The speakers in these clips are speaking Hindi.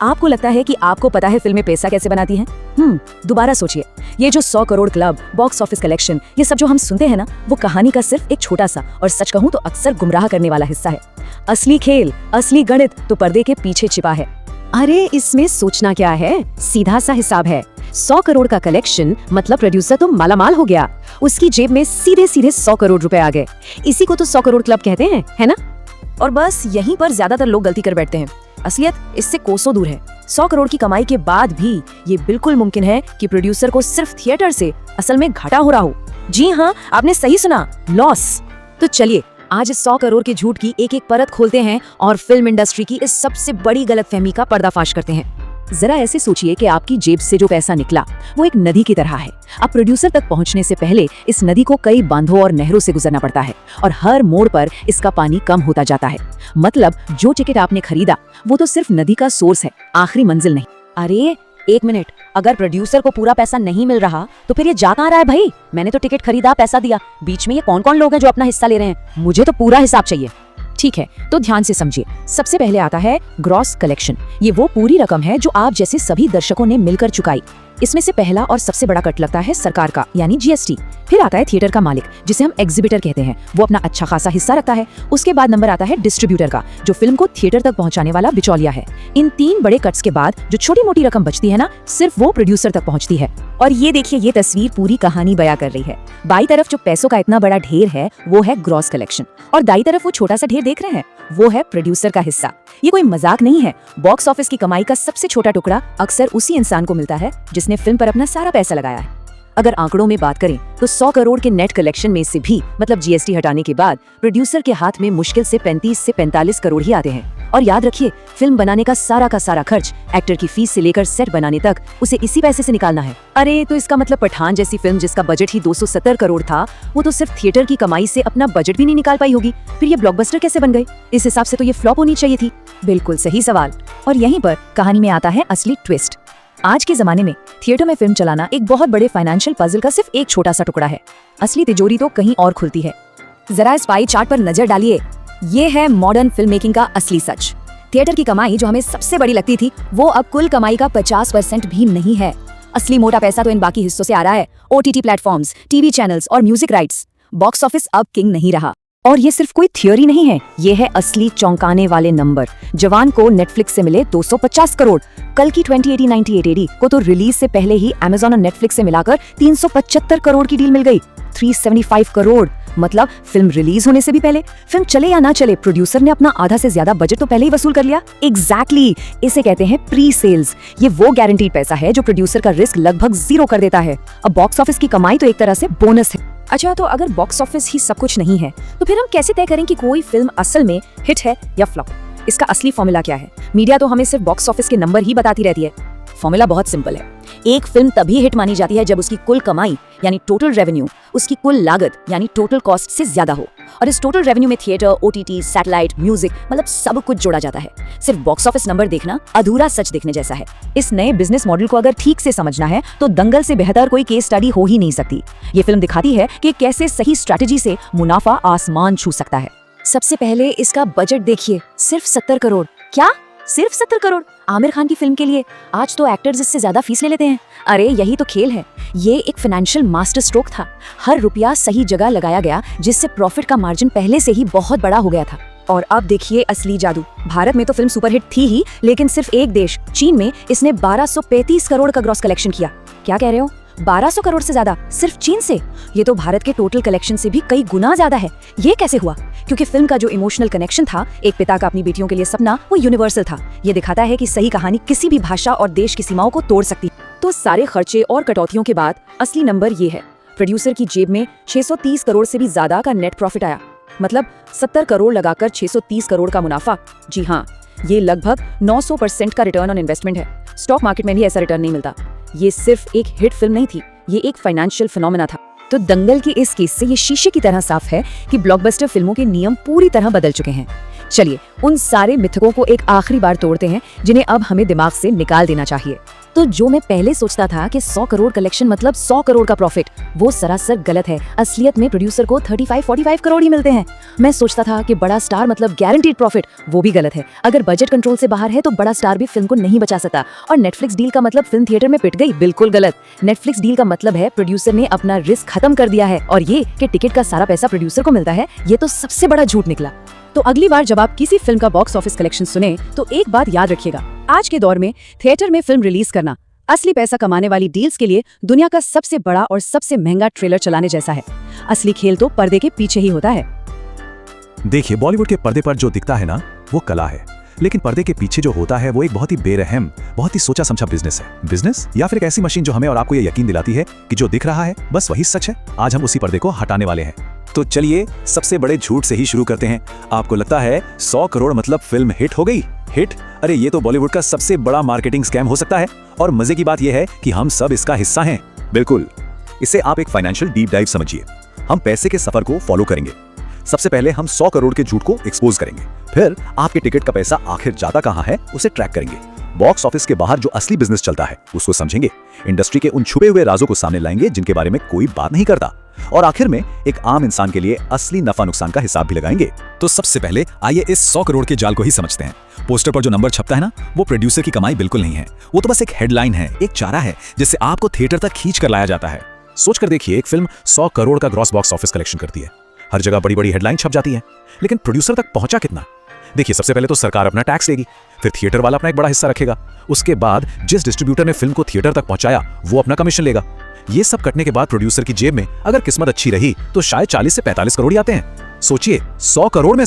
आपको लगता है कि आपको पता है फिल्में पैसा कैसे बनाती हैं? दोबारा सोचिए, ये जो 100 crore club, box office collection, ये सब जो हम सुनते हैं ना, वो कहानी का सिर्फ एक छोटा सा और सच कहूँ तो अक्सर गुमराह करने वाला हिस्सा है। असली खेल, असली गणित तो पर्दे के पीछे छिपा है। अरे इसमें सोचना क्या है, सीधा सा हिसाब है। 100 करोड़ का कलेक्शन मतलब प्रोड्यूसर तो मालामाल हो गया, उसकी जेब में सीधे सीधे 100 करोड़ रुपए आ गए। इसी को तो 100 करोड़ क्लब कहते हैं, है ना? और बस यहीं पर ज्यादातर लोग गलती कर बैठते हैं। असलियत इससे कोसों दूर है। 100 करोड़ की कमाई के बाद भी ये बिल्कुल मुमकिन है कि प्रोड्यूसर को सिर्फ थिएटर से असल में घाटा हो रहा हो। जी हाँ, आपने सही सुना, लॉस। तो चलिए आज 100 करोड़ के झूठ की एक एक परत खोलते हैं और फिल्म इंडस्ट्री की इस सबसे बड़ी गलतफहमी का पर्दाफाश करते हैं। जरा ऐसे सोचिए कि आपकी जेब से जो पैसा निकला वो एक नदी की तरह है। अब प्रोड्यूसर तक पहुंचने से पहले इस नदी को कई बांधों और नहरों से गुजरना पड़ता है और हर मोड़ पर इसका पानी कम होता जाता है। मतलब जो टिकट आपने खरीदा वो तो सिर्फ नदी का सोर्स है, आखिरी मंजिल नहीं। अरे एक मिनट, अगर प्रोड्यूसर को पूरा पैसा नहीं मिल रहा तो फिर ये जा कहाँ रहा है भाई? मैंने तो टिकट खरीदा, पैसा दिया, बीच में ये कौन कौन लोग हैं जो अपना हिस्सा ले रहे हैं? मुझे तो पूरा हिसाब चाहिए। ठीक है, तो ध्यान से समझिए। सबसे पहले आता है ग्रॉस कलेक्शन। ये वो पूरी रकम है जो आप जैसे सभी दर्शकों ने मिलकर चुकाई। इसमें से पहला और सबसे बड़ा कट लगता है सरकार का, यानी जीएसटी। फिर आता है थिएटर का मालिक, जिसे हम एग्जिबिटर कहते हैं, वो अपना अच्छा खासा हिस्सा रखता है। उसके बाद नंबर आता है डिस्ट्रीब्यूटर का, जो फिल्म को थिएटर तक पहुंचाने वाला बिचौलिया है। इन 3 बड़े कट्स के बाद जो छोटी मोटी रकम बचती है ना, सिर्फ वो प्रोड्यूसर तक पहुंचती है। और ये देखिए, ये तस्वीर पूरी कहानी बयां कर रही है। बाई तरफ जो पैसों का इतना बड़ा ढेर है वो है ग्रॉस कलेक्शन, और दाई तरफ वो छोटा सा ढेर देख रहे हैं, वो है प्रोड्यूसर का हिस्सा। ये कोई मजाक नहीं है। बॉक्स ऑफिस की कमाई का सबसे छोटा टुकड़ा अक्सर उसी इंसान को मिलता है जिसने फिल्म पर अपना सारा पैसा लगाया है। अगर आंकड़ों में बात करें तो 100 करोड़ के नेट कलेक्शन में से भी, मतलब जीएसटी हटाने के बाद, प्रोड्यूसर के हाथ में मुश्किल से 35 से 45 करोड़ ही आते हैं। और याद रखिए, फिल्म बनाने का सारा खर्च, एक्टर की फीस से लेकर सेट बनाने तक, उसे इसी पैसे से निकालना है। अरे तो इसका मतलब पठान जैसी फिल्म जिसका बजट ही 270 करोड़ था, वो तो सिर्फ थिएटर की कमाई से अपना बजट भी नहीं निकाल पाई होगी। फिर ये ब्लॉकबस्टर कैसे बन गई? इस हिसाब से तो ये फ्लॉप होनी चाहिए थी। बिल्कुल सही सवाल। और यहीं पर कहानी में आता है असली ट्विस्ट। आज के जमाने में थिएटर में फिल्म चलाना एक बहुत बड़े फाइनेंशियल पजल का सिर्फ एक छोटा सा टुकड़ा है। असली तिजोरी तो कहीं और खुलती है। जरा इस पाई चार्ट पर नजर डालिए। ये है मॉडर्न फिल्म मेकिंग का असली सच। थिएटर की कमाई जो हमें सबसे बड़ी लगती थी, वो अब कुल कमाई का 50% भी नहीं है। असली मोटा पैसा तो इन बाकी हिस्सों से आ रहा है। OTT प्लेटफॉर्म्स, टीवी चैनल्स और म्यूजिक राइट्स। बॉक्स ऑफिस अब किंग नहीं रहा। और ये सिर्फ कोई थियोरी नहीं है, ये है असली चौंकाने वाले नंबर। जवान को नेटफ्लिक्स से मिले 250 करोड़। कल की 2080 9880 को तो रिलीज से पहले ही अमेज़न और नेटफ्लिक्स से मिलाकर 375 करोड़ की डील मिल गई। 375 करोड़, मतलब फिल्म रिलीज होने से भी पहले। फिल्म चले या ना चले, प्रोड्यूसर ने अपना आधा से ज्यादा बजट तो पहले ही वसूल कर लिया। एग्जैक्टली, इसे कहते हैं प्री सेल्स। ये वो गारंटीड पैसा है जो प्रोड्यूसर का रिस्क लगभग 0 कर देता है। अब बॉक्स ऑफिस की कमाई तो एक तरह से बोनस है। अच्छा, तो अगर बॉक्स ऑफिस ही सब कुछ नहीं है, तो फिर हम कैसे तय करें कि कोई फिल्म असल में हिट है या फ्लॉप? इसका असली फॉर्मूला क्या है? मीडिया तो हमें सिर्फ बॉक्स ऑफिस के नंबर ही बताती रहती है। फॉर्मूला बहुत सिंपल है। एक फिल्म तभी हिट मानी जाती है जब उसकी कुल कमाई यानी टोटल रेवेन्यू उसकी कुल लागत यानी टोटल कॉस्ट से ज्यादा हो। और इस टोटल रेवेन्यू में थिएटर, OTT, सैटेलाइट, म्यूजिक, मतलब सब कुछ जोड़ा जाता है। सिर्फ बॉक्स ऑफिस नंबर देखना अधूरा सच देखने जैसा है। इस नए बिजनेस मॉडल को अगर ठीक से समझना है तो दंगल से बेहतर कोई केस स्टडी हो ही नहीं सकती। ये फिल्म दिखाती है कि कैसे सही स्ट्रैटेजी से मुनाफा आसमान छू सकता है। सबसे पहले इसका बजट देखिए, सिर्फ 70 करोड़। क्या? सिर्फ 70 करोड़? आमिर खान की फिल्म के लिए आज तो एक्टर्स इससे ज्यादा फीस ले लेते हैं। अरे यही तो खेल है। ये एक फाइनेंशियल मास्टर स्ट्रोक था। हर रुपया सही जगह लगाया गया, जिससे प्रॉफिट का मार्जिन पहले से ही बहुत बड़ा हो गया था। और अब देखिए असली जादू। भारत में तो फिल्म सुपरहिट थी ही, लेकिन सिर्फ एक देश, चीन में इसने 1235 करोड़ का ग्रॉस कलेक्शन किया। क्या कह रहे हो? 1200 करोड़ से ज्यादा सिर्फ चीन से? ये तो भारत के टोटल कलेक्शन से भी कई गुना ज्यादा है। ये कैसे हुआ? क्योंकि फिल्म का जो इमोशनल कनेक्शन था, एक पिता का अपनी बेटियों के लिए सपना, वो यूनिवर्सल था। ये दिखाता है कि सही कहानी किसी भी भाषा और देश की सीमाओं को तोड़ सकती है। तो सारे खर्चे और कटौतियों के बाद असली नंबर ये है। प्रोड्यूसर की जेब में 630 करोड़ से भी ज्यादा का नेट प्रॉफिट आया। मतलब 70 करोड़ लगाकर 630 करोड़ का मुनाफा। जी हाँ, ये लगभग 900% का रिटर्न ऑन इन्वेस्टमेंट है। स्टॉक मार्केट में भी ऐसा रिटर्न नहीं मिलता। ये सिर्फ एक हिट फिल्म नहीं थी, ये एक फाइनेंशियल फिनोमेना था। तो दंगल के इस केस से ये शीशे की तरह साफ है कि ब्लॉकबस्टर फिल्मों के नियम पूरी तरह बदल चुके हैं। चलिए उन सारे मिथकों को एक आखिरी बार तोड़ते हैं जिन्हें अब हमें दिमाग से निकाल देना चाहिए। तो जो मैं पहले सोचता था कि 100 करोड़ कलेक्शन मतलब 100 करोड़ का प्रॉफिट, वो सरासर गलत है। असलियत में प्रोड्यूसर को 35-45 करोड़ ही मिलते हैं। मैं सोचता था कि बड़ा स्टार मतलब गारंटीड प्रॉफिट, वो भी गलत है। अगर बजट कंट्रोल से बाहर है तो बड़ा स्टार भी फिल्म को नहीं बचा सकता। और नेटफ्लिक्स डील का मतलब फिल्म थिएटर में पिट गई, बिल्कुल गलत। नेटफ्लिक्स डील का मतलब है प्रोड्यूसर ने अपना रिस्क खत्म कर दिया है, और ये कि टिकट का सारा पैसा प्रोड्यूसर को मिलता है, ये तो सबसे बड़ा झूठ निकला। तो अगली बार जब आप किसी फिल्म का बॉक्स ऑफिस कलेक्शन सुने तो एक बात याद रखिएगा, आज के दौर में थिएटर में फिल्म रिलीज करना असली पैसा कमाने वाली डील्स के लिए दुनिया का सबसे बड़ा और सबसे महंगा ट्रेलर चलाने जैसा है। असली खेल तो पर्दे के पीछे ही होता है। देखिए, बॉलीवुड के पर्दे पर जो दिखता है ना, वो कला है, लेकिन पर्दे के पीछे जो होता है वो एक बहुत ही बेरहम, बहुत ही सोचा समझा बिजनेस है। बिजनेस या फिर एक ऐसी मशीन जो हमें और आपको ये यकीन दिलाती है कि जो दिख रहा है बस वही सच है। आज हम उसी पर्दे को हटाने वाले हैं। तो चलिए सबसे बड़े झूठ से ही शुरू करते हैं। आपको लगता है 100 करोड़ मतलब फिल्म हिट हो गई? हिट? अरे ये तो बॉलीवुड का सबसे बड़ा मार्केटिंग स्कैम हो सकता है, और मजे की बात यह है कि हम सब इसका हिस्सा हैं। बिल्कुल, इसे आप एक फाइनेंशियल डीप डाइव समझिए। हम पैसे के सफर को फॉलो करेंगे। सबसे पहले हम 100 करोड़ के झूठ को एक्सपोज करेंगे, फिर आपके टिकट का पैसा आखिर जाता कहां है उसे ट्रैक करेंगे। बॉक्स ऑफिस के बाहर जो असली बिजनेस चलता है उसको समझेंगे। इंडस्ट्री के उन छुपे हुए राजों को सामने लाएंगे जिनके बारे में कोई बात नहीं करता, और आखिर में एक आम इंसान के लिए असली नफा नुकसान का हिसाब भी लगाएंगे। तो सबसे पहले आइए इस 100 करोड़ के जाल को ही समझते हैं। पोस्टर पर जो नंबर छपता है ना, वो प्रोड्यूसर की कमाई बिल्कुल नहीं है। वो तो बस एक हेडलाइन है, एक चारा है जिससे आपको थिएटर तक खींच कर लाया जाता है। सोच कर देखिए, एक फिल्म 100 करोड़ का ग्रॉस बॉक्स ऑफिस कलेक्शन करती है, हर जगह बड़ी बड़ी हेडलाइन छप जाती है, लेकिन प्रोड्यूसर तक पहुंचा कितना? देखिए, सबसे पहले तो सरकार अपना टैक्स लेगी, फिर थिएटर वाला अपना एक बड़ा हिस्सा रखेगा, उसके बाद जिस डिस्ट्रीब्यूटर ने फिल्म को थिएटर तक पहुंचाया वो अपना कमीशन लेगा। ये सब कटने के बाद प्रोड्यूसर की जेब में अगर किस्मत अच्छी रही तो शायद 40 से 45 करोड़ ही आते हैं। सोचिए, 100 करोड़ में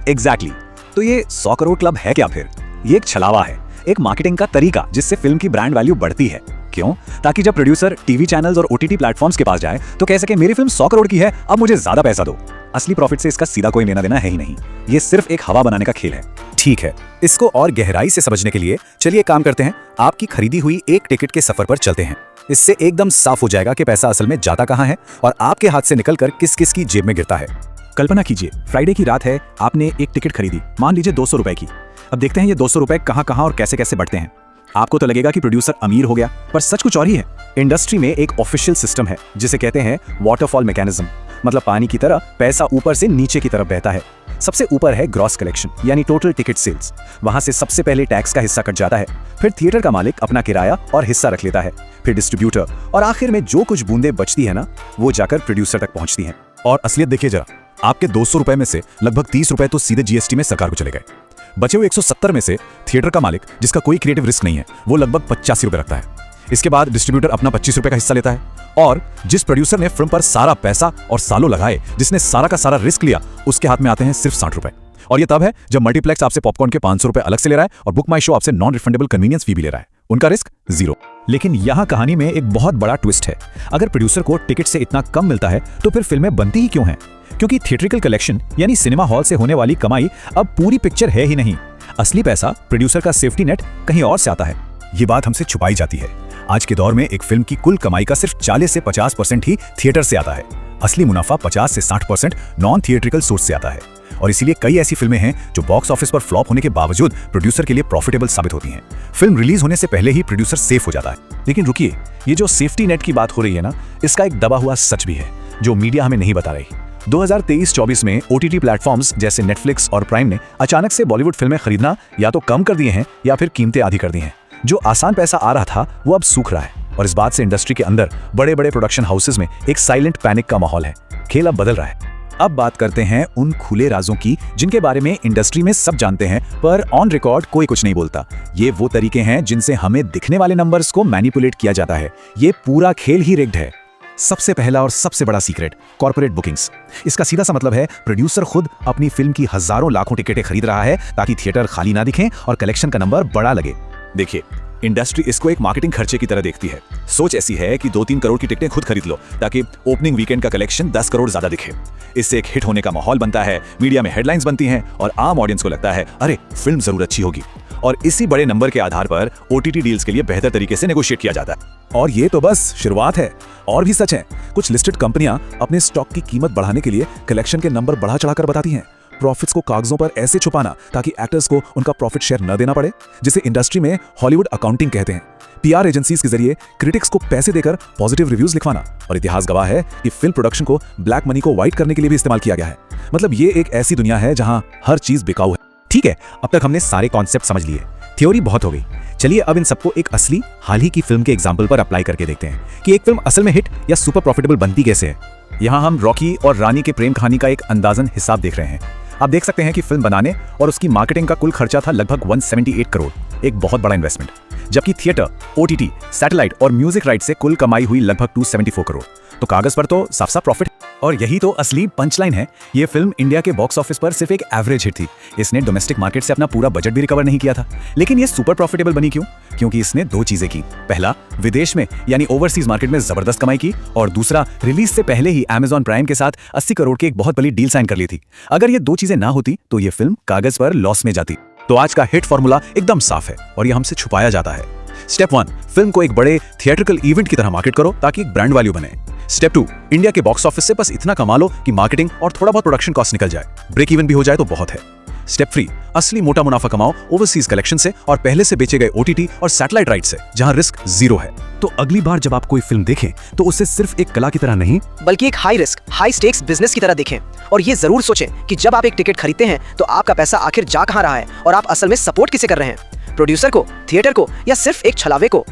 एग्जैक्टली। तो ये 100 करोड़ क्लब है क्या फिर? ये एक छलावा है, एक मार्केटिंग का तरीका जिससे फिल्म की ब्रांड वैल्यू बढ़ती है। क्यों? ताकि जब प्रोड्यूसर टीवी चैनल्स और ओटीटी प्लेटफॉर्म्स के पास जाए तो कह सके मेरी फिल्म 100 करोड़ की है, अब मुझे ज्यादा पैसा दो। असली प्रॉफिट से इसका सीधा कोई लेना देना है ही नहीं, ये सिर्फ एक हवा बनाने का खेल है। ठीक है, इसको और गहराई से समझने के लिए चलिए काम करते हैं, आपकी खरीदी हुई एक टिकट के सफर पर चलते हैं। इससे एकदम साफ हो जाएगा कि पैसा असल में जाता कहां है और आपके हाथ से निकलकर किस किस की जेब में गिरता है। कल्पना कीजिए, फ्राइडे की रात है, आपने एक टिकट खरीदी, मान लीजिए 200 रुपए की। अब देखते हैं ये 200 रुपए कहां कहां और कैसे कैसे बढ़ते हैं। आपको तो लगेगा कि प्रोड्यूसर अमीर हो गया, पर सच कुछ और ही है। इंडस्ट्री में एक ऑफिशियल सिस्टम है जिसे कहते हैं वाटरफॉल मैकेनिज्म, मतलब पानी की तरह पैसा ऊपर से नीचे की तरफ बहता है। सबसे ऊपर है ग्रॉस कलेक्शन यानी टोटल टिकट सेल्स, वहां से सबसे पहले टैक्स का हिस्सा कट जाता है, फिर थिएटर का मालिक अपना किराया और हिस्सा रख लेता है, फिर डिस्ट्रीब्यूटर, और आखिर में जो कुछ बूंदे बचती है ना, वो जाकर प्रोड्यूसर तक पहुंचती हैं। और असलियत देखिए जरा, आपके 200 रुपए में से लगभग 30 रुपए तो सीधे जीएसटी में सरकार को चले गए। बचे हुए 170 में से थिएटर का मालिक, जिसका कोई क्रिएटिव रिस्क नहीं है, वो लगभग 85 रुपए रखता है। इसके बाद डिस्ट्रीब्यूटर अपना 25 रुपए का हिस्सा लेता है, और जिस प्रोड्यूसर ने फिल्म पर सारा पैसा और सालों लगाए, जिसने सारा का सारा रिस्क लिया, उसके हाथ में आते हैं सिर्फ 60 रुपए। और ये तब है जब मल्टीप्लेक्स आपसे पॉपकॉर्न के 500 रुपए अलग से ले रहा है और बुक माई शो आपसे नॉन रिफंडेबल कन्वीनियंस फी भी ले रहा है। उनका रिस्क 0। लेकिन यहाँ कहानी में एक बहुत बड़ा ट्विस्ट है। अगर प्रोड्यूसर को टिकट से इतना कम मिलता है तो फिर फिल्में बनती ही क्यों हैं? क्योंकि थिएट्रिकल कलेक्शन यानी सिनेमा हॉल से होने वाली कमाई अब पूरी पिक्चर है ही नहीं। असली पैसा प्रोड्यूसर का सेफ्टी नेट कहीं और से आता है। ये बात हमसे छुपाई जाती है। आज के दौर में एक फिल्म की कुल कमाई का सिर्फ 40 से 50% ही थिएटर से आता है। असली मुनाफा 50 से 60% नॉन थिएट्रिकल सोर्स से आता है, और इसीलिए कई ऐसी फिल्में हैं जो बॉक्स ऑफिस पर फ्लॉप होने के बावजूद प्रोड्यूसर के लिए प्रॉफिटेबल साबित होती हैं। फिल्म रिलीज होने से पहले ही प्रोड्यूसर सेफ हो जाता है। लेकिन रुकिए, ये जो सेफ्टी नेट की बात हो रही है ना, इसका एक दबा हुआ सच भी है जो मीडिया हमें नहीं बता रही। 2023-24 में ओटीटी प्लेटफॉर्म्स जैसे नेटफ्लिक्स और प्राइम ने अचानक से बॉलीवुड फिल्में खरीदना या तो कम कर दिए हैं या फिर कीमतें आधी कर दी हैं। जो आसान पैसा आ रहा था वो अब सूख रहा है, और इस बात से इंडस्ट्री के अंदर बड़े बड़े प्रोडक्शन हाउसेस में एक साइलेंट पैनिक का माहौल है। खेल अब बदल रहा है। अब बात करते हैं उन खुले राजों की जिनके बारे में इंडस्ट्री में सब जानते हैं, पर ऑन रिकॉर्ड कोई कुछ नहीं बोलता। ये वो तरीके हैं जिनसे हमें दिखने वाले नंबर्स को मैनिपुलेट किया जाता है। ये पूरा खेल ही रिग्ड है। सबसे पहला और सबसे बड़ा सीक्रेट, कॉर्पोरेट बुकिंग्स। इसका सीधा सा मतलब है प्रोड्यूसर खुद अपनी फिल्म की हजारों लाखों टिकटें खरीद रहा है ताकि थिएटर खाली ना दिखें और कलेक्शन का नंबर बड़ा लगे। देखिए, इंडस्ट्री इसको एक मार्केटिंग खर्चे की तरह देखती है। सोच ऐसी है कि 2-3 करोड़ की टिकटें खुद खरीद लो ताकि ओपनिंग वीकेंड का कलेक्शन 10 करोड़ ज्यादा दिखे। इससे एक हिट होने का माहौल बनता है, मीडिया में हेडलाइंस बनती हैं और आम ऑडियंस को लगता है अरे फिल्म जरूर अच्छी होगी, और इसी बड़े नंबर के आधार पर ओटीटी डील्स के लिए बेहतर तरीके से नेगोशिएट किया जाता है। और ये तो बस शुरुआत है, और भी सच है। कुछ लिस्टेड कंपनियां अपने स्टॉक की कीमत बढ़ाने के लिए कलेक्शन के नंबर बढ़ा चढ़ाकर बताती हैं। प्रॉफिट्स को कागजों पर ऐसे छुपाना ताकि एक्टर्स को उनका प्रॉफिट शेयर न देना पड़े, जिसे इंडस्ट्री में हॉलीवुड अकाउंटिंग कहते हैं। पीआर एजेंसीज के जरिए क्रिटिक्स को पैसे देकर पॉजिटिव रिव्यूज लिखवाना, और इतिहास गवाह है कि फिल्म प्रोडक्शन को ब्लैक मनी को व्हाइट करने के लिए भी इस्तेमाल किया गया है। मतलब ये एक ऐसी दुनिया है जहां हर चीज बिकाऊ है। ठीक है, अब तक हमने सारे कॉन्सेप्ट समझ लिए, थ्योरी बहुत हो गई। चलिए अब इन सबको एक असली हाल ही की फिल्म के एग्जाम्पल पर अप्लाई करके देखते हैं कि एक फिल्म असल में हिट या सुपर प्रॉफिटेबल बनती कैसे है। यहाँ हम रॉकी और रानी के प्रेम कहानी का एक अंदाजन हिसाब देख रहे हैं। आप देख सकते हैं कि फिल्म बनाने और उसकी मार्केटिंग का कुल खर्चा था लगभग 178 करोड़, एक बहुत बड़ा इन्वेस्टमेंट। जबकि थिएटर, ओटीटी, सैटेलाइट और म्यूजिक राइट से कुल कमाई हुई लगभग 274 करोड़। तो कागज पर तो साफ साफ प्रॉफिट। और यही तो असली पंचलाइन है। ये फिल्म इंडिया के बॉक्स ऑफिस पर सिर्फ एक एवरेज हिट थी। इसने डोमेस्टिक मार्केट से अपना पूरा बजट भी रिकवर नहीं किया था। लेकिन ये सुपर प्रॉफिटेबल बनी क्यों? क्योंकि इसने दो चीजें की। पहला, विदेश में यानी ओवरसीज मार्केट में जबरदस्त कमाई की, और दूसरा, रिलीज से पहले ही Amazon प्राइम के साथ 80 करोड़ की एक बहुत बड़ी डील साइन कर ली थी। अगर ये दो चीजें ना होती तो ये फिल्म कागज पर लॉस में जाती। तो आज का हिट फॉर्मूला एकदम साफ है और ये हमसे छुपाया जाता है। स्टेप 1, फिल्म को एक बड़े थिएट्रिकल इवेंट की तरह मार्केट करो ताकि एक ब्रांड वैल्यू बने। स्टेप 2, इंडिया के बॉक्स ऑफिस से बस इतना कमा लो कि मार्केटिंग और थोड़ा बहुत प्रोडक्शन कॉस्ट निकल जाए, ब्रेक इवन भी हो जाए तो बहुत है। स्टेप 3, असली मोटा मुनाफा कमाओ ओवरसीज कलेक्शन से और पहले से बेचे गए ओटीटी और सैटेलाइट राइट से, जहां रिस्क जीरो है। तो अगली बार जब आप कोई फिल्म देखें तो उसे सिर्फ एक कला की तरह नहीं, बल्कि एक high risk high stakes business की तरह देखें। और ये जरूर सोचें कि जब आप एक टिकट खरीदते हैं तो आपका पैसा आखिर जा कहां रहा है और आप असल में सपोर्ट किसे कर रहे हैं, प्रोड्यूसर को, थिएटर को, या सिर्फ एक छलावे को।